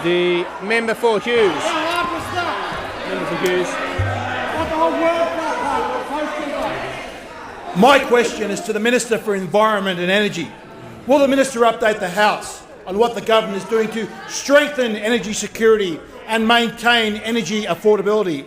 The member for Hughes. Member for Hughes. My question is to the Minister for Environment and Energy. Will the Minister update the House on what the government is doing to strengthen energy security and maintain energy affordability?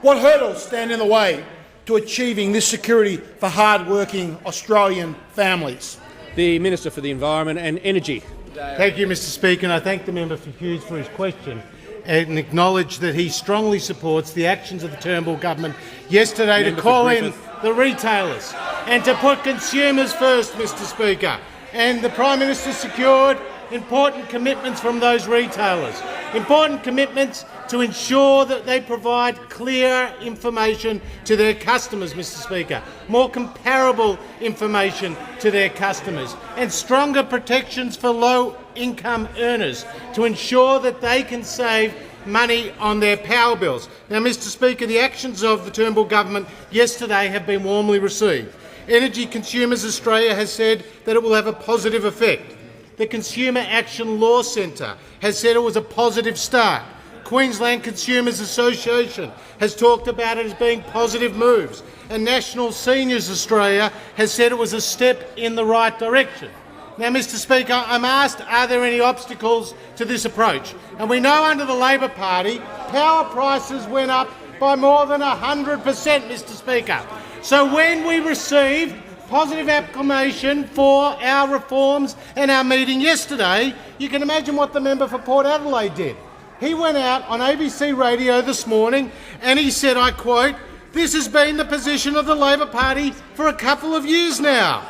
What hurdles stand in the way to achieving this security for hard-working Australian families? The Minister for the Environment and Energy. Thank you, Mr Speaker, and I thank the member for Hughes for his question and acknowledge that he strongly supports the actions of the Turnbull government yesterday to call in the retailers and to put consumers first, Mr Speaker. And the Prime Minister secured important commitments from those retailers, important commitments to ensure that they provide clear information to their customers, Mr Speaker, more comparable information to their customers, and stronger protections for low-income earners to ensure that they can save money on their power bills. Now, Mr Speaker, the actions of the Turnbull government yesterday have been warmly received. Energy Consumers Australia has said that it will have a positive effect. The Consumer Action Law Centre has said it was a positive start. Queensland Consumers Association has talked about it as being positive moves, and National Seniors Australia has said it was a step in the right direction. Now, Mr Speaker, I'm asked, are there any obstacles to this approach? And we know under the Labor Party, power prices went up by more than 100%, Mr Speaker. So when we received positive acclamation for our reforms and our meeting yesterday, you can imagine what the member for Port Adelaide did. He went out on ABC radio this morning and he said, I quote, "This has been the position of the Labor Party for a couple of years now.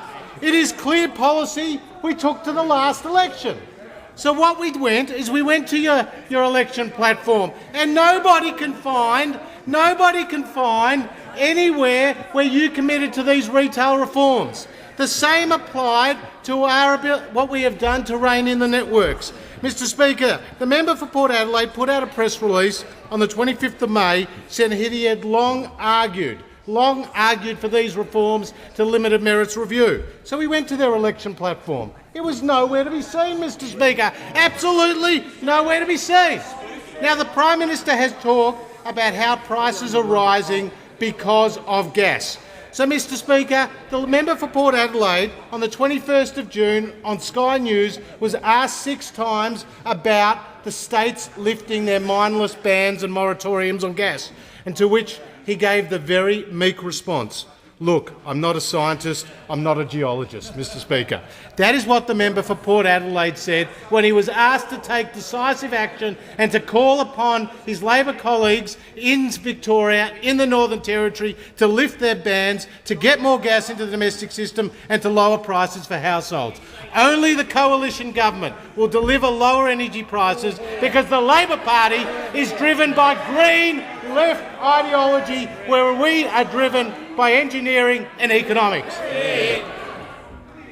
It is clear policy we took to the last election." So what we went to your election platform, and nobody can find anywhere where you committed to these retail reforms. The same applied to what we have done to rein in the networks. Mr Speaker, the member for Port Adelaide put out a press release on the 25th of May saying he had long argued for these reforms to limited merits review. So we went to their election platform. It was nowhere to be seen, Mr Speaker. Absolutely nowhere to be seen. Now, the Prime Minister has talked about how prices are rising because of gas. So, Mr Speaker, the member for Port Adelaide on the 21st of June on Sky News was asked 6 times about the states lifting their mindless bans and moratoriums on gas, and to which he gave the very meek response, "Look, I'm not a scientist, I'm not a geologist," Mr Speaker. That is what the member for Port Adelaide said when he was asked to take decisive action and to call upon his Labor colleagues in Victoria, in the Northern Territory, to lift their bans, to get more gas into the domestic system and to lower prices for households. Only the coalition government will deliver lower energy prices because the Labor Party is driven by green left ideology, where we are driven by engineering and economics.